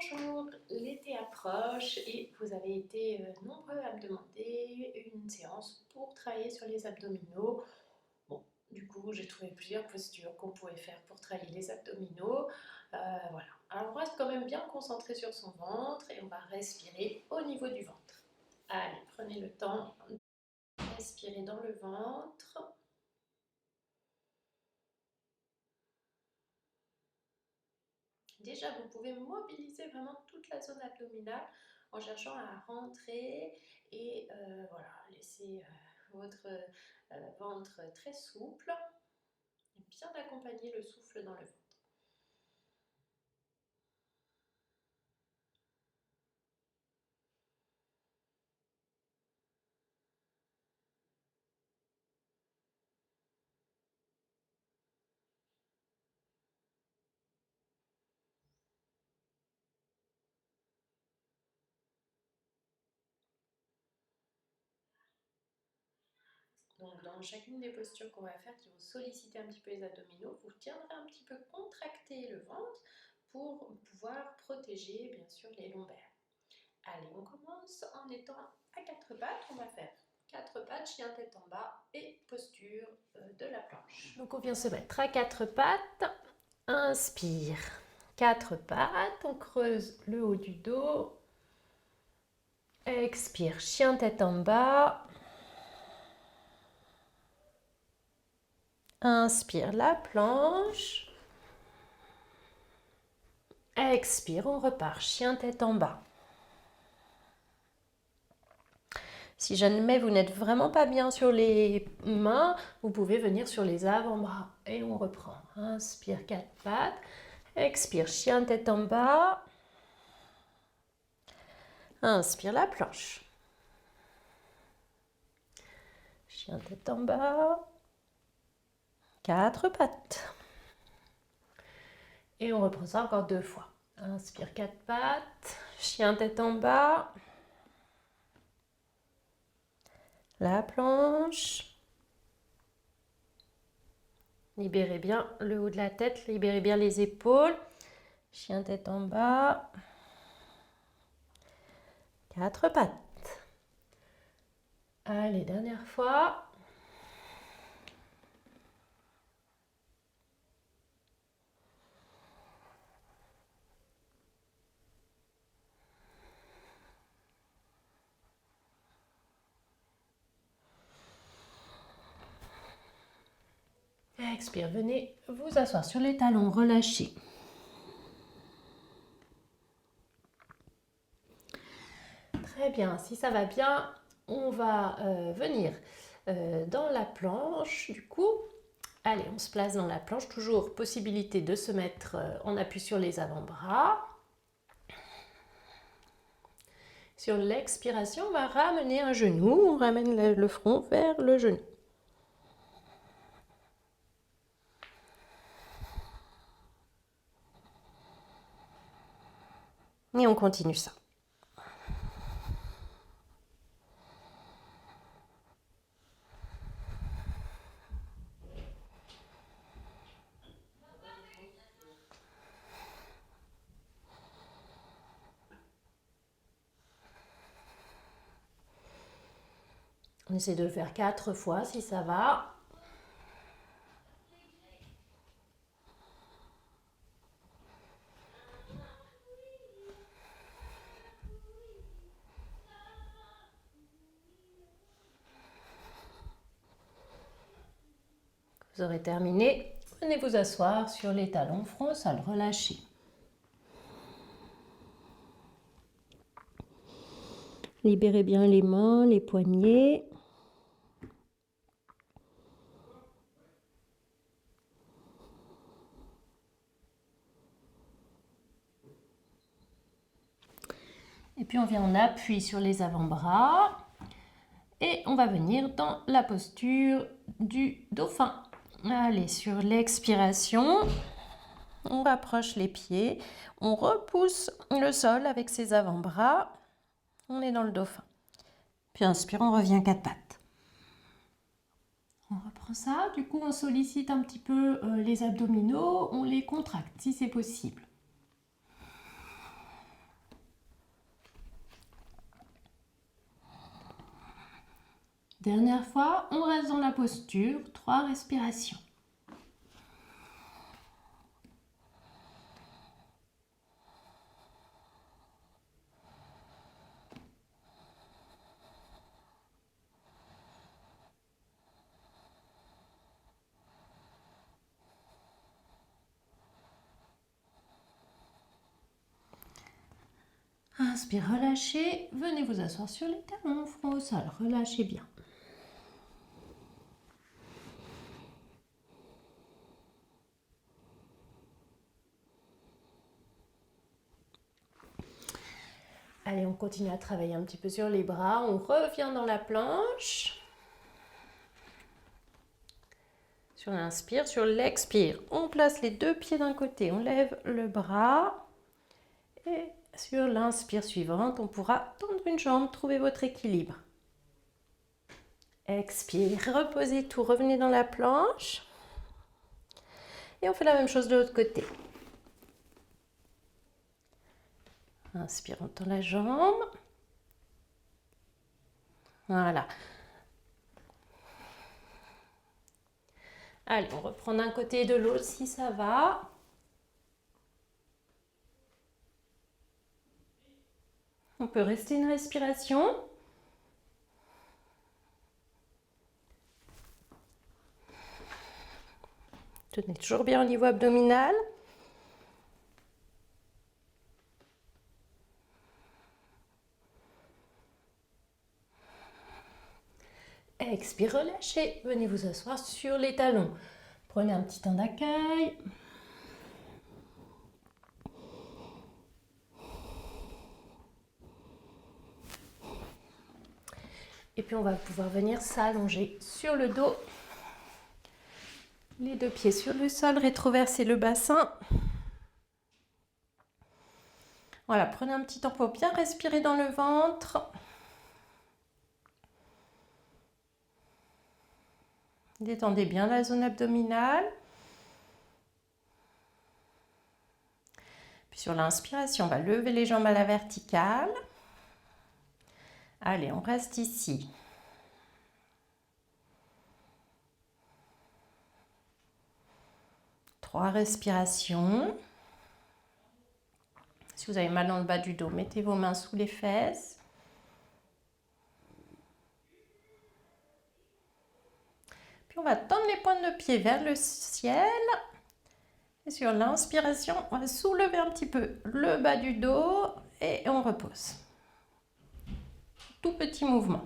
Bonjour, l'été approche et vous avez été nombreux à me demander une séance pour travailler sur les abdominaux. Bon, du coup, j'ai trouvé plusieurs postures qu'on pouvait faire pour travailler les abdominaux. Voilà. Alors, on reste quand même bien concentré sur son ventre et on va respirer au niveau du ventre. Allez, prenez le temps de respirer dans le ventre. Déjà, vous pouvez mobiliser vraiment toute la zone abdominale en cherchant à rentrer et voilà, laisser votre ventre très souple et bien accompagner le souffle dans le ventre. Donc, dans chacune des postures qu'on va faire qui vont solliciter un petit peu les abdominaux, vous tiendrez un petit peu contracté le ventre pour pouvoir protéger bien sûr les lombaires. Allez, on commence en étant à quatre pattes. On va faire quatre pattes, chien tête en bas et posture de la planche. Donc on vient se mettre à quatre pattes. Inspire. Quatre pattes, on creuse le haut du dos. Expire, chien tête en bas. Inspire la planche. Expire, on repart, chien tête en bas. Si jamais vous n'êtes vraiment pas bien sur les mains, vous pouvez venir sur les avant-bras et on reprend. Inspire, quatre pattes. Expire, chien tête en bas. Inspire la planche. Chien tête en bas. Quatre pattes. Et on reprend ça encore deux fois. Inspire, quatre pattes. Chien tête en bas. La planche. Libérez bien le haut de la tête, libérez bien les épaules. Chien tête en bas. Quatre pattes. Allez, dernière fois. Expire, venez vous asseoir sur les talons, relâchez. Très bien, si ça va bien, on va venir dans la planche. Du coup, allez, on se place dans la planche. Toujours possibilité de se mettre en appui sur les avant-bras. Sur l'expiration, on va ramener un genou. On ramène le front vers le genou. Et on continue ça. On essaie de le faire 4 fois si ça va. Vous aurez terminé. Venez vous asseoir sur les talons, front au sol, relâchez. Libérez bien les mains, les poignets. Et puis on vient en appui sur les avant-bras. Et on va venir dans la posture du dauphin. Allez, sur l'expiration, on rapproche les pieds. On repousse le sol avec ses avant-bras. On est dans le dauphin. Puis inspire, on revient quatre pattes. On reprend ça. Du coup, on sollicite un petit peu les abdominaux. On les contracte si c'est possible. Dernière fois, on reste dans la posture, 3 respirations. Inspire, relâchez. Venez vous asseoir sur les talons, front au sol. Relâchez bien. Allez, on continue à travailler un petit peu sur les bras. On revient dans la planche. Sur l'inspire, sur l'expire, on place les 2 pieds d'un côté. On lève le bras. Et sur l'inspire suivante, on pourra tendre une jambe, trouver votre équilibre. Expire, reposez tout, revenez dans la planche. Et on fait la même chose de l'autre côté. Inspire, on tend la jambe. Voilà. Allez, on reprend d'un côté et de l'autre si ça va. On peut rester une respiration. Tenez toujours bien au niveau abdominal. Expire, relâchez. Venez vous asseoir sur les talons. Prenez un petit temps d'accueil. Et puis on va pouvoir venir s'allonger sur le dos. Les 2 pieds sur le sol, rétroverser le bassin. Voilà, prenez un petit temps pour bien respirer dans le ventre. Détendez bien la zone abdominale. Puis sur l'inspiration, on va lever les jambes à la verticale. Allez, on reste ici. Trois respirations. Si vous avez mal dans le bas du dos, mettez vos mains sous les fesses. Puis on va tendre les pointes de pied vers le ciel. Et sur l'inspiration, on va soulever un petit peu le bas du dos et on repose. Tout petit mouvement.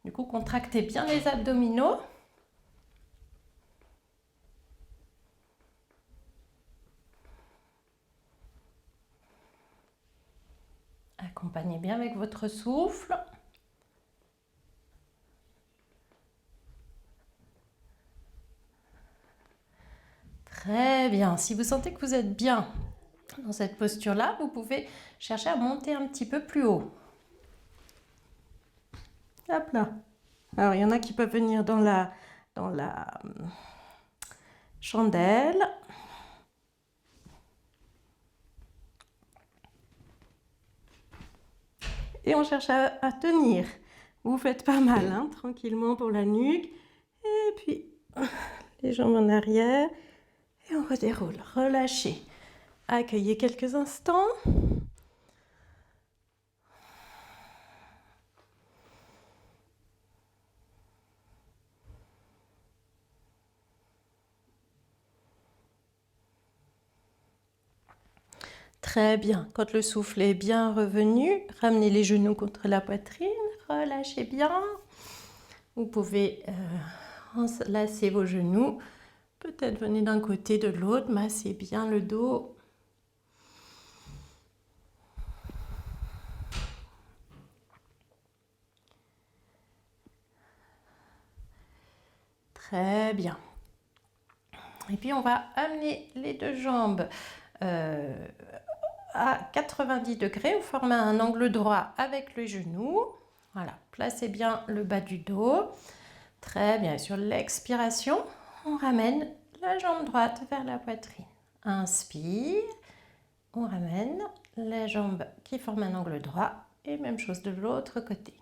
Du coup, contractez bien les abdominaux. Accompagnez bien avec votre souffle. Très bien. Si vous sentez que vous êtes bien dans cette posture-là, vous pouvez chercher à monter un petit peu plus haut. Hop là. Alors, il y en a qui peuvent venir dans la chandelle. Et on cherche à tenir. Vous faites pas mal, hein, tranquillement pour la nuque. Et puis, les jambes en arrière. Et on redéroule. Relâchez. Accueillez quelques instants. Très bien. Quand le souffle est bien revenu, ramenez les genoux contre la poitrine. Relâchez bien. Vous pouvez enlacer vos genoux. Peut-être venez d'un côté, de l'autre. Massez bien le dos. Très bien. Et puis on va amener les 2 jambes à 90 degrés. Vous formez un angle droit avec le genou. Voilà, placez bien le bas du dos. Très bien. Et sur l'expiration, on ramène la jambe droite vers la poitrine. Inspire. On ramène la jambe qui forme un angle droit. Et même chose de l'autre côté.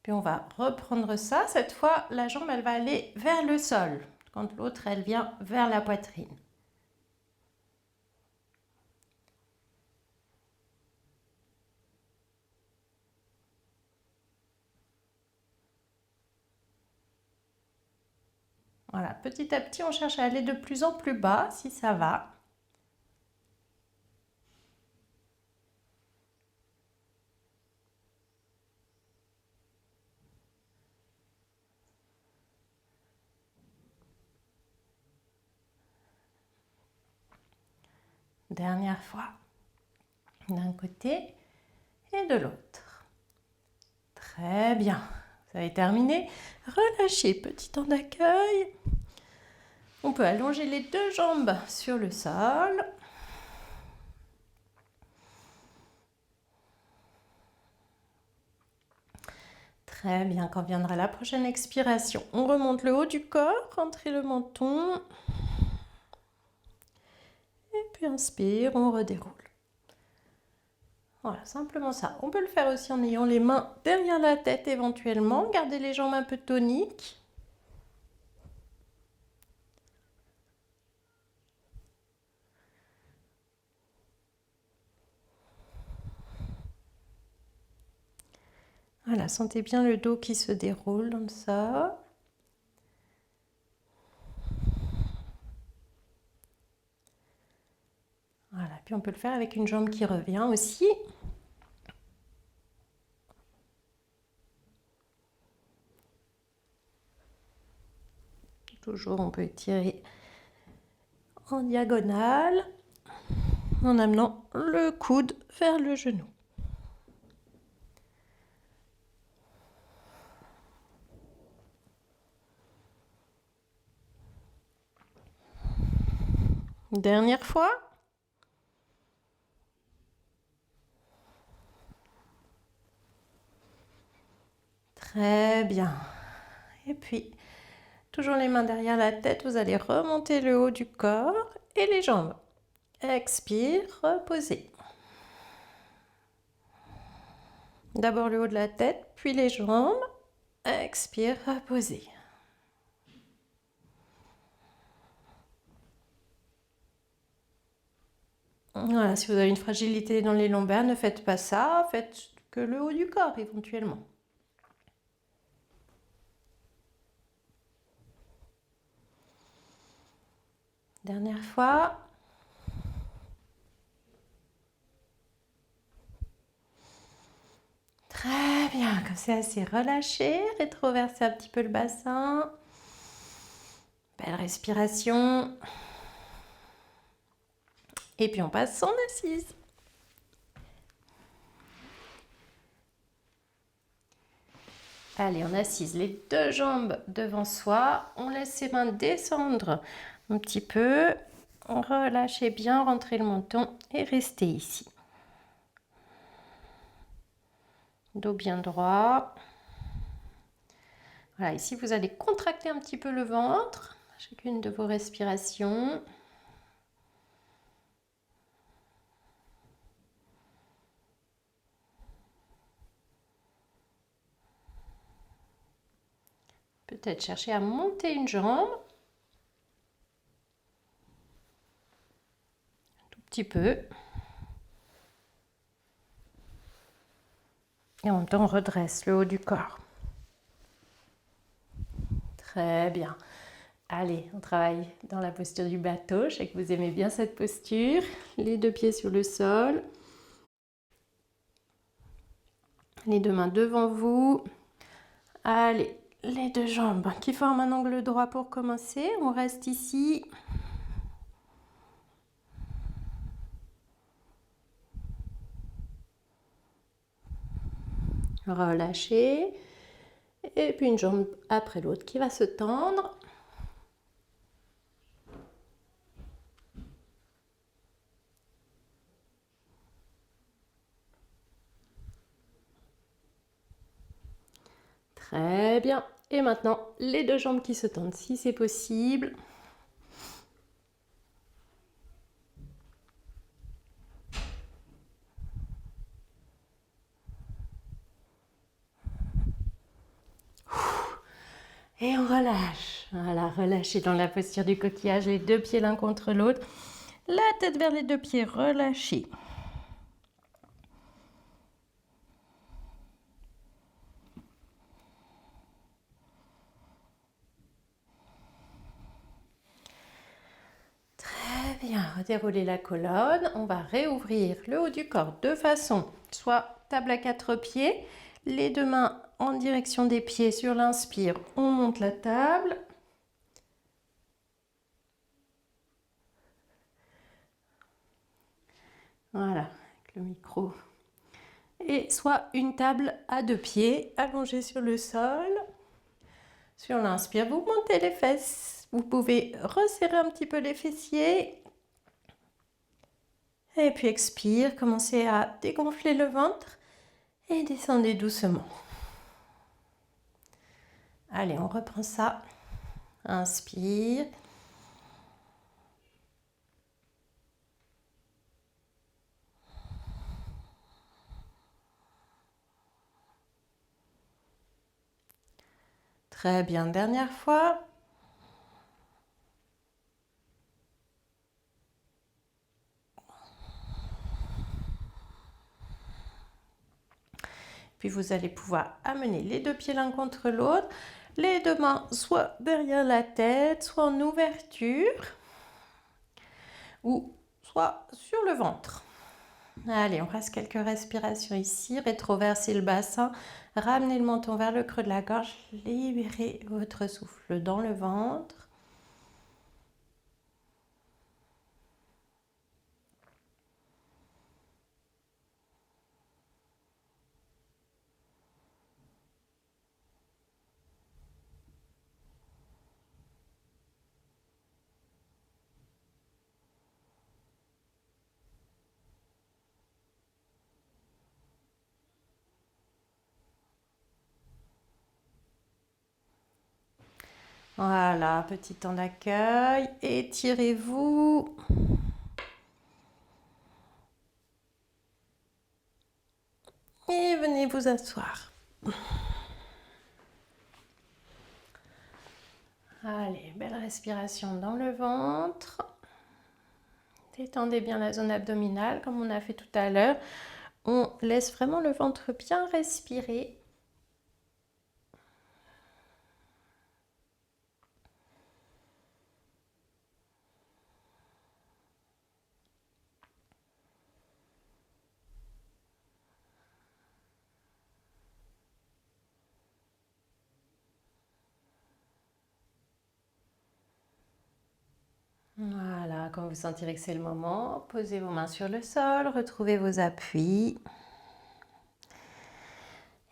Puis on va reprendre ça. Cette fois, la jambe, elle va aller vers le sol, quand l'autre, elle vient vers la poitrine. Voilà, petit à petit, on cherche à aller de plus en plus bas, si ça va. Dernière fois, d'un côté et de l'autre. Très bien, vous avez terminé. Relâchez, petit temps d'accueil. On peut allonger les deux jambes sur le sol. Très bien, quand viendra la prochaine expiration, on remonte le haut du corps, rentrez le menton. Et puis inspire, on redéroule. Voilà, simplement ça. On peut le faire aussi en ayant les mains derrière la tête éventuellement. Gardez les jambes un peu toniques. Voilà, sentez bien le dos qui se déroule comme ça. Voilà, puis on peut le faire avec une jambe qui revient aussi. Toujours, on peut étirer en diagonale en amenant le coude vers le genou. Dernière fois. Très bien. Et puis, toujours les mains derrière la tête, vous allez remonter le haut du corps et les jambes. Expire, reposez. D'abord le haut de la tête, puis les jambes. Expire, reposez. Voilà, si vous avez une fragilité dans les lombaires, ne faites pas ça, faites que le haut du corps éventuellement. Dernière fois. Très bien, comme c'est assez relâché, rétroversez un petit peu le bassin. Belle respiration. Et puis on passe en assise. Allez, on assise les deux jambes devant soi. On laisse ses mains descendre un petit peu. Relâchez bien, rentrez le menton et restez ici. Dos bien droit. Voilà, ici vous allez contracter un petit peu le ventre, chacune de vos respirations. Peut-être chercher à monter une jambe. Un tout petit peu. Et en même temps, on redresse le haut du corps. Très bien. Allez, on travaille dans la posture du bateau. Je sais que vous aimez bien cette posture. Les deux pieds sur le sol. Les deux mains devant vous. Allez, les deux jambes qui forment un angle droit pour commencer. On reste ici. Relâchez. Et puis une jambe après l'autre qui va se tendre. Très bien. Et maintenant, les deux jambes qui se tendent si c'est possible. Et on relâche. Voilà, relâchez dans la posture du coquillage, les deux pieds l'un contre l'autre. La tête vers les deux pieds, relâchez. Très bien, redéroulez la colonne. On va réouvrir le haut du corps de façon, soit table à 4 pieds, les deux mains en direction des pieds sur l'inspire, on monte la table. Voilà, avec le micro. Et soit une table à 2 pieds, allongée sur le sol. Sur l'inspire, vous montez les fesses. Vous pouvez resserrer un petit peu les fessiers. Et puis expire, commencez à dégonfler le ventre et descendez doucement. Allez, on reprend ça. Inspire. Très bien, dernière fois. Puis vous allez pouvoir amener les deux pieds l'un contre l'autre. Les deux mains soit derrière la tête, soit en ouverture, ou soit sur le ventre. Allez, on reste quelques respirations ici. Rétroversez le bassin, ramenez le menton vers le creux de la gorge, libérez votre souffle dans le ventre. Voilà, petit temps d'accueil. Étirez-vous. Et venez vous asseoir. Allez, belle respiration dans le ventre. Détendez bien la zone abdominale comme on a fait tout à l'heure. On laisse vraiment le ventre bien respirer. Voilà, quand vous sentirez que c'est le moment, posez vos mains sur le sol, retrouvez vos appuis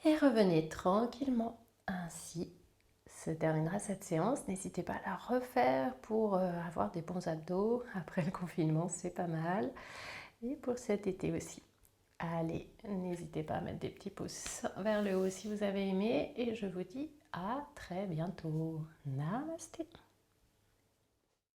et revenez tranquillement. Ainsi se terminera cette séance. N'hésitez pas à la refaire pour avoir des bons abdos. Après le confinement, c'est pas mal. Et pour cet été aussi. Allez, n'hésitez pas à mettre des petits pouces vers le haut si vous avez aimé. Et je vous dis à très bientôt. Namasté.